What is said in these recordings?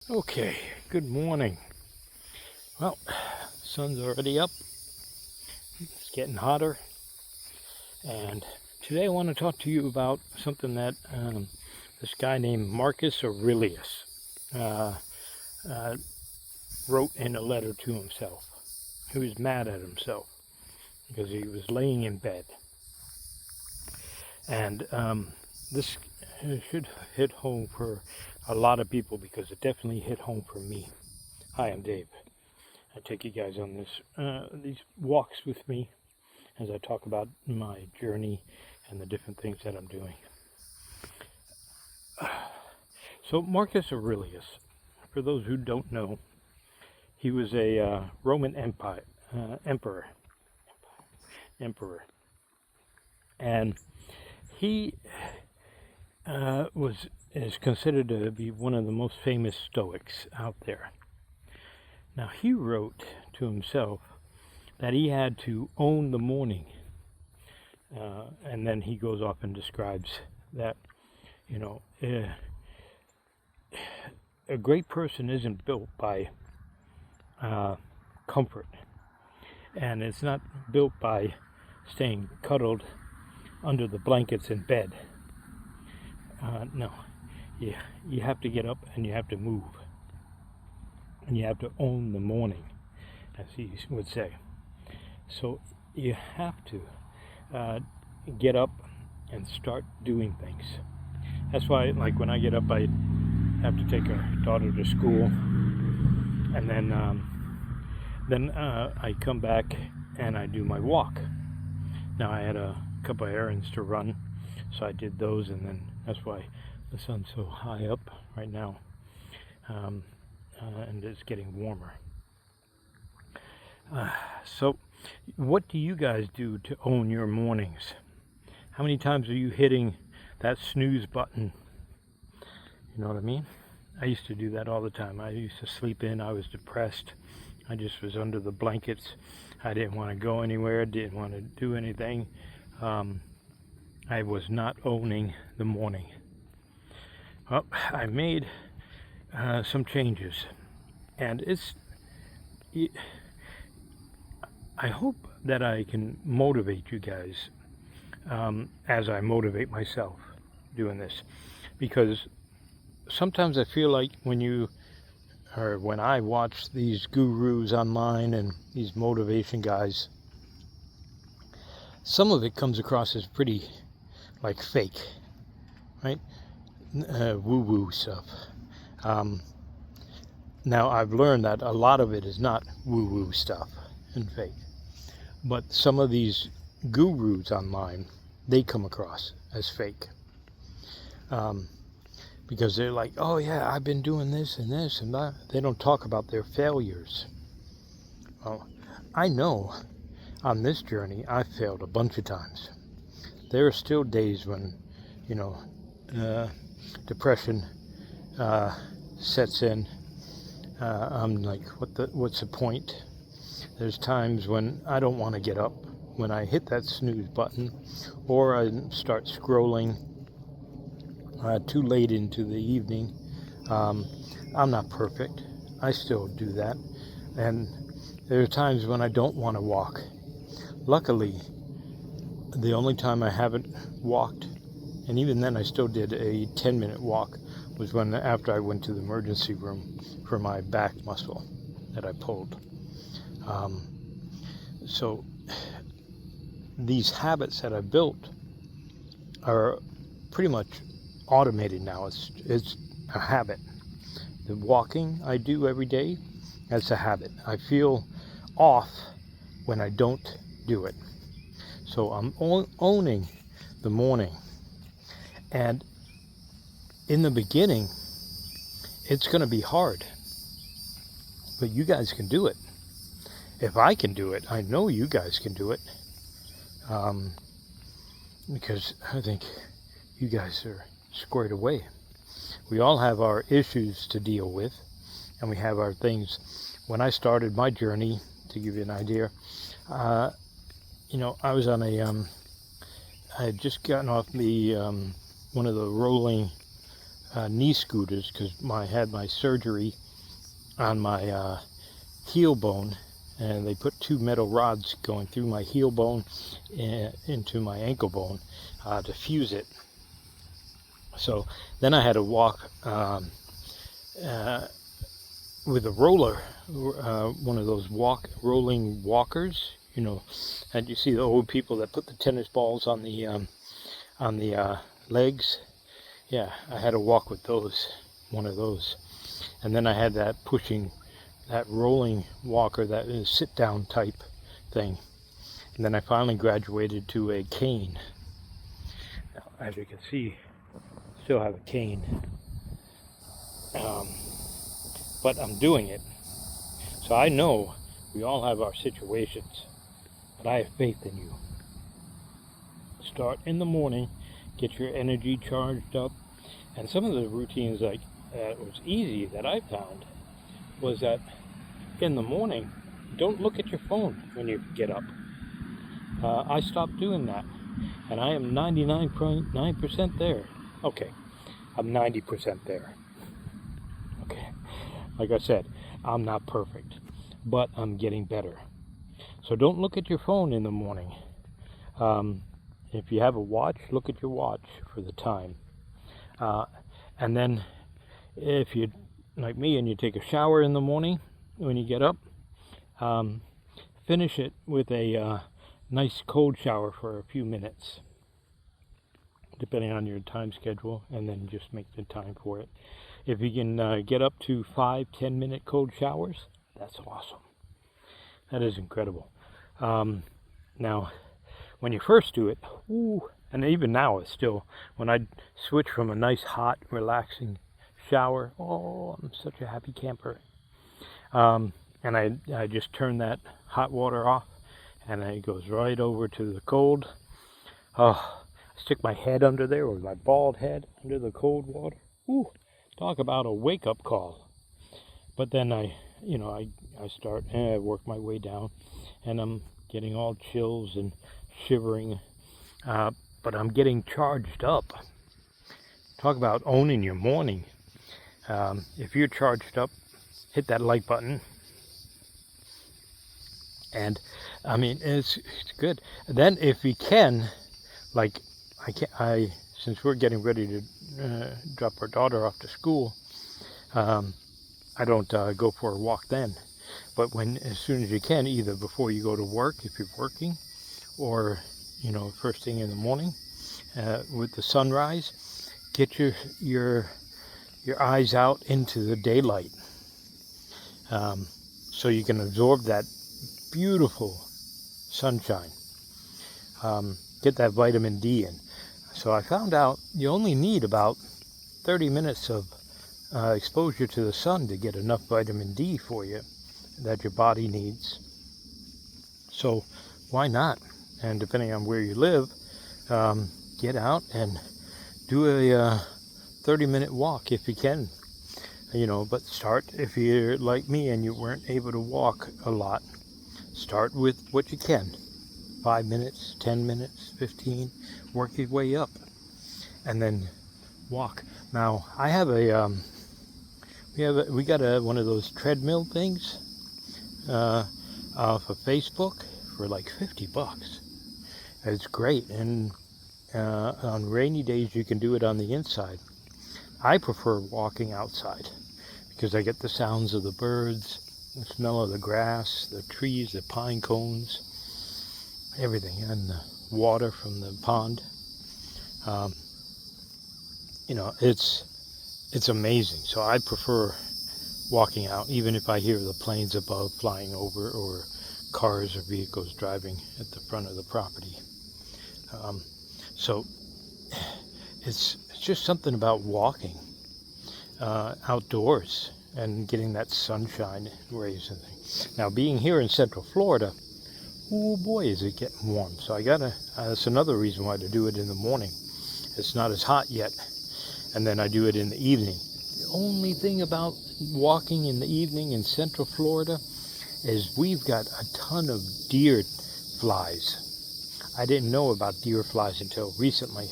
Okay, good morning. Well, sun's already up. It's getting hotter. And today I want to talk to you about something that this guy named Marcus Aurelius uh, uh, wrote in a letter to himself. He was mad at himself because he was laying in bed. And this should hit home for a lot of people because it definitely hit home for me. Hi, I'm Dave. I take you guys on these walks with me as I talk about my journey and the different things that I'm doing. So Marcus Aurelius, for those who don't know, he was a Roman emperor, and he is considered to be one of the most famous Stoics out there. Now he wrote to himself that he had to own the morning. And then he goes off and describes that, a great person isn't built by comfort, and it's not built by staying cuddled under the blankets in bed. No, you have to get up and you have to move, and you have to own the morning, as he would say. So you have to get up and start doing things. That's why, like, when I get up, I have to take our daughter to school, and then I come back and I do my walk. Now I had a couple of errands to run, so I did those, and then that's why the sun's so high up right now, and it's getting warmer. So what do you guys do to own your mornings? How many times are you hitting that snooze button? You know what I mean? I used to do that all the time. I used to sleep in. I was depressed. I just was under the blankets. I didn't want to go anywhere. Didn't want to do anything. I was not owning the morning. Well, I made some changes, and I hope that I can motivate you guys as I motivate myself doing this, because sometimes I feel like when I watch these gurus online and these motivation guys, some of it comes across as pretty like fake, right? Woo-woo stuff. Now I've learned that a lot of it is not woo-woo stuff and fake, but some of these gurus online, they come across as fake. Because they're like, oh yeah, I've been doing this and this and that. They don't talk about their failures. Well, I know on this journey I've failed a bunch of times. There are still days when, depression sets in. I'm like, what's the point? There's times when I don't want to get up, when I hit that snooze button, or I start scrolling too late into the evening. I'm not perfect. I still do that. And there are times when I don't want to walk. Luckily, the only time I haven't walked, and even then I still did a 10-minute walk, was after I went to the emergency room for my back muscle that I pulled. So these habits that I built are pretty much automated now. It's a habit. The walking I do every day, that's a habit. I feel off when I don't do it. So I'm owning the morning. And in the beginning, it's going to be hard. But you guys can do it. If I can do it, I know you guys can do it. Because I think you guys are squared away. We all have our issues to deal with, and we have our things. When I started my journey, to give you an idea, I was on I had just gotten off the one of the rolling knee scooters because I had my surgery on my heel bone, and they put 2 metal rods going through my heel bone into my ankle bone to fuse it. So then I had to walk with a roller, one of those rolling walkers, and you see the old people that put the tennis balls on the legs. Yeah, I had to walk with one of those. And then I had that rolling walker that is sit-down type thing. And then I finally graduated to a cane. Now, as you can see, I still have a cane. But I'm doing it. So I know we all have our situations, but I have faith in you. Start in the morning, get your energy charged up. And some of the routines that was easy that I found was that in the morning, don't look at your phone when you get up. I stopped doing that, and I am 99.9% there. Okay, I'm 90% there. Okay, like I said, I'm not perfect, but I'm getting better. So don't look at your phone in the morning. If you have a watch, look at your watch for the time. And then if you're like me and you take a shower in the morning when you get up, finish it with a nice cold shower for a few minutes, depending on your time schedule, and then just make the time for it. If you can get up to 5-10 minute cold showers, that's awesome. That is incredible. Now, when you first do it, and even now it's still, when I switch from a nice hot relaxing shower, I'm such a happy camper. And I just turn that hot water off, and it goes right over to the cold. I stick my head under there, or my bald head under the cold water. Talk about a wake-up call. But then I start and I work my way down, and I'm getting all chills and shivering, but I'm getting charged up. Talk about owning your morning. If you're charged up, hit that like button. And I mean, it's good. Then if you can, like since we're getting ready to drop our daughter off to school, I don't go for a walk then, but as soon as you can, either before you go to work if you're working, or first thing in the morning with the sunrise, get your eyes out into the daylight, so you can absorb that beautiful sunshine. Get that vitamin D in. So I found out you only need about 30 minutes of exposure to the sun to get enough vitamin D for you that your body needs. So why not? And depending on where you live, get out and do a 30-minute walk if you can. But start, if you're like me and you weren't able to walk a lot, start with what you can. 5 minutes, 10 minutes, 15, work your way up, and then walk. Now I have we got one of those treadmill things off of Facebook for like $50. It's great, and on rainy days you can do it on the inside. I prefer walking outside because I get the sounds of the birds, the smell of the grass, the trees, the pine cones, everything, and the water from the pond. It's amazing. So I prefer walking out, even if I hear the planes above flying over, or cars or vehicles driving at the front of the property. So it's just something about walking outdoors and getting that sunshine rays and things. Now, being here in Central Florida, oh boy, is it getting warm. So that's another reason why to do it in the morning. It's not as hot yet. And then I do it in the evening. The only thing about walking in the evening in Central Florida is we've got a ton of deer flies. I didn't know about deer flies until recently.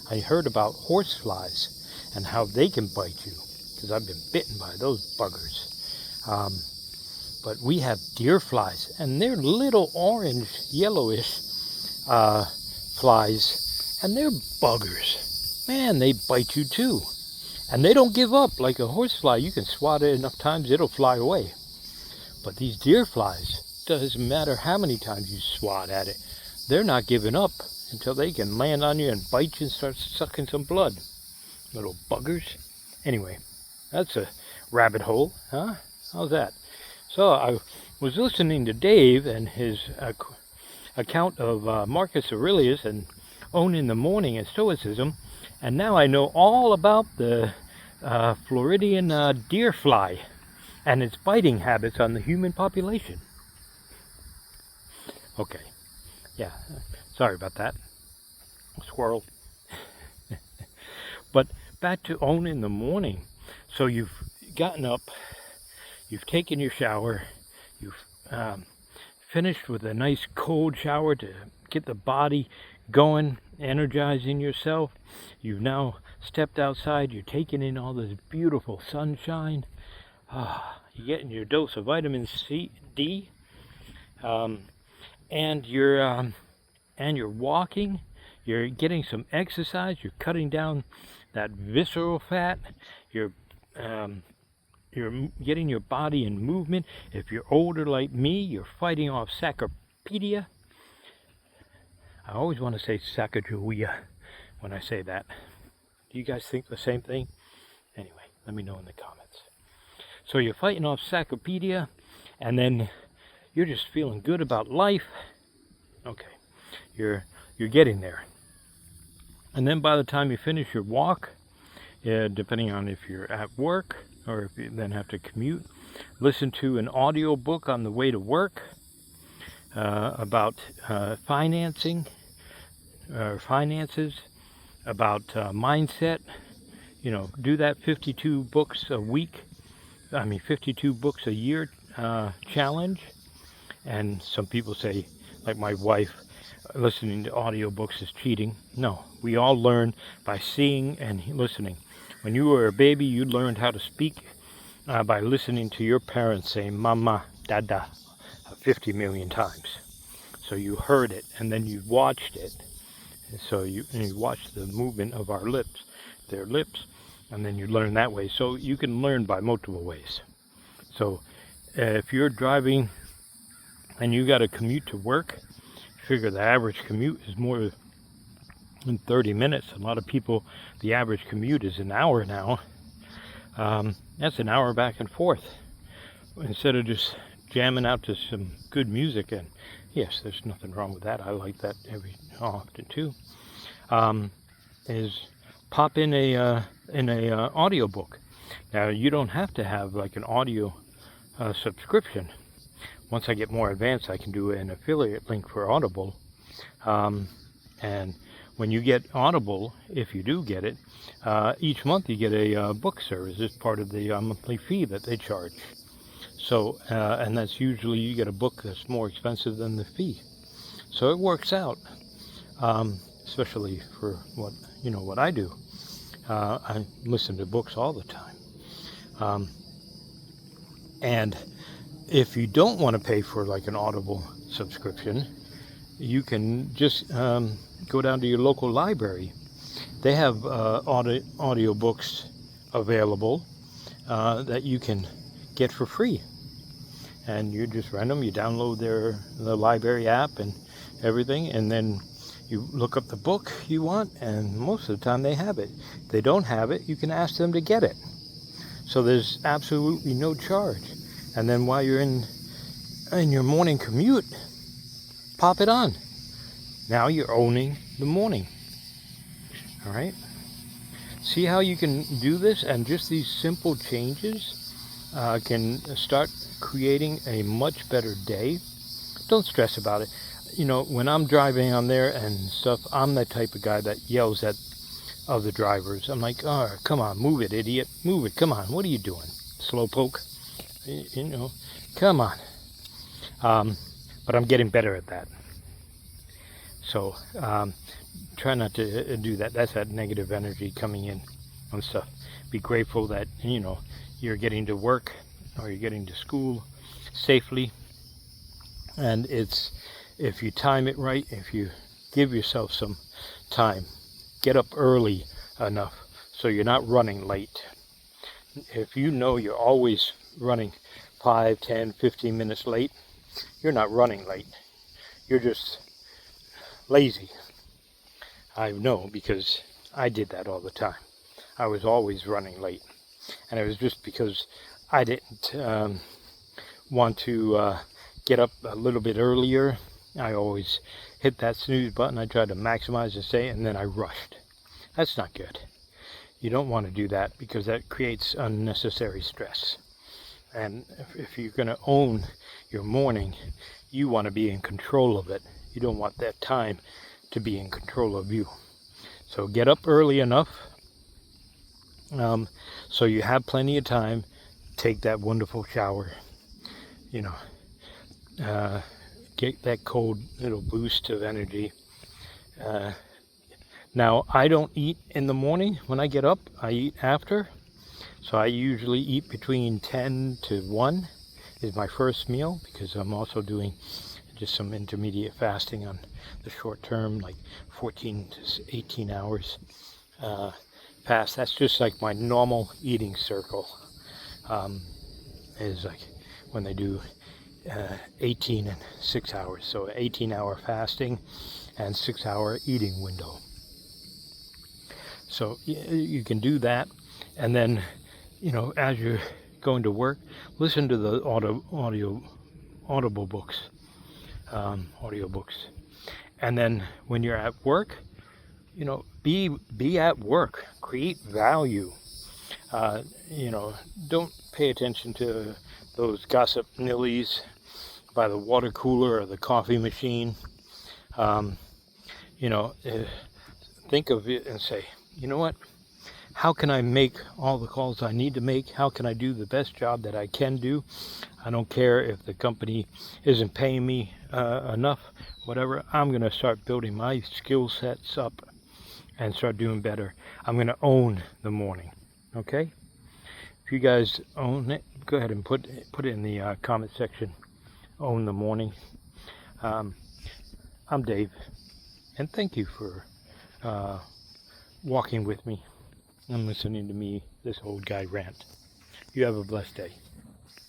I heard about horse flies, and how they can bite you, because I've been bitten by those buggers. But we have deer flies, and they're little orange, yellowish flies, and they're buggers. Man, they bite you too. And they don't give up like a horsefly. You can swat it enough times, it'll fly away. But these deer flies, doesn't matter how many times you swat at it, they're not giving up until they can land on you and bite you and start sucking some blood. Little buggers. Anyway, that's a rabbit hole, huh? How's that? So I was listening to Dave and his account of Marcus Aurelius and Own in the Morning and Stoicism, and now I know all about the Floridian deer fly and its biting habits on the human population. Okay, yeah, sorry about that. Squirrel. But back to Own in the Morning. So you've gotten up, you've taken your shower, you've finished with a nice cold shower to get the body going, energizing yourself. You've now stepped outside, you're taking in all this beautiful sunshine. You're getting your dose of vitamin D, and you're walking. You're getting some exercise. You're cutting down that visceral fat. You're getting your body in movement. If you're older like me, you're fighting off sarcopenia. I always want to say Sacagawea when I say that. Do you guys think the same thing? Anyway, let me know in the comments. So you're fighting off sarcopenia, and then you're just feeling good about life. Okay, you're getting there. And then by the time you finish your walk, depending on if you're at work or if you then have to commute, listen to an audio book on the way to work about finances, about mindset. You know, do that 52 books a week, 52 books a year challenge. And some people say, like my wife, listening to audiobooks is cheating. No, we all learn by seeing and listening. When you were a baby, you learned how to speak by listening to your parents say mama, dada 50 million times. So you heard it, and then you watched it. So you watched the movement of our lips, their lips, and then you learn that way. So you can learn by multiple ways. So if you're driving and you got to commute to work, figure the average commute is more than 30 minutes. A lot of people, the average commute is an hour now. That's an hour back and forth. Instead of just jamming out to some good music, and yes, there's nothing wrong with that. I like that every often too. Is pop in a audio book. Now you don't have to have like an audio subscription. Once I get more advanced, I can do an affiliate link for Audible. And when you get Audible, if you do get it, each month you get a book service as part of the monthly fee that they charge. So, and that's usually you get a book that's more expensive than the fee. So it works out, especially for what I do. I listen to books all the time. And if you don't want to pay for like an Audible subscription, you can just go down to your local library. They have audio books available that you can get for free. And you just rent them, you download the library app and everything, and then you look up the book you want, and most of the time they have it. If they don't have it, you can ask them to get it. So there's absolutely no charge. And then while you're in your morning commute, pop it on. Now you're owning the morning. All right? See how you can do this, and just these simple changes can start creating a much better day. Don't stress about it. You know, when I'm driving on there and stuff, I'm the type of guy that yells at other drivers. I'm like, oh, come on, move it, idiot. Move it, come on. What are you doing? Slowpoke. You know, come on. But I'm getting better at that. So try not to do that. That's that negative energy coming in. and stuff. Be grateful that, you know, you're getting to work or you're getting to school safely. And it's, if you time it right, if you give yourself some time, get up early enough so you're not running late. If you know you're always running 5, 10, 15 minutes late, you're not running late. You're just lazy. I know, because I did that all the time. I was always running late. And it was just because I didn't want to get up a little bit earlier. I always hit that snooze button. I tried to maximize the day, and then I rushed. That's not good. You don't want to do that, because that creates unnecessary stress. And if you're going to own your morning, you want to be in control of it. You don't want that time to be in control of you. So get up early enough so you have plenty of time. Take that wonderful shower, you know, get that cold little boost of energy. Now, I don't eat in the morning when I get up. I eat after. So I usually eat between 10 to 1 is my first meal, because I'm also doing just some intermediate fasting on the short term, like 14 to 18 hours fast. That's just like my normal eating circle. Is like when they do 18 and 6 hours. So 18-hour fasting and 6-hour eating window. So you can do that, and then, you know, as you're going to work, listen to the audible books, audiobooks. And then when you're at work, you know, be at work, create value. You know, don't pay attention to those gossip nillies by the water cooler or the coffee machine. You know, think of it and say, you know what? How can I make all the calls I need to make? How can I do the best job that I can do? I don't care if the company isn't paying me enough, whatever. I'm going to start building my skill sets up and start doing better. I'm going to own the morning, okay? If you guys own it, go ahead and put it in the comment section. Own the morning. I'm Dave, and thank you for walking with me and listening to me, this old guy, rant. You have a blessed day.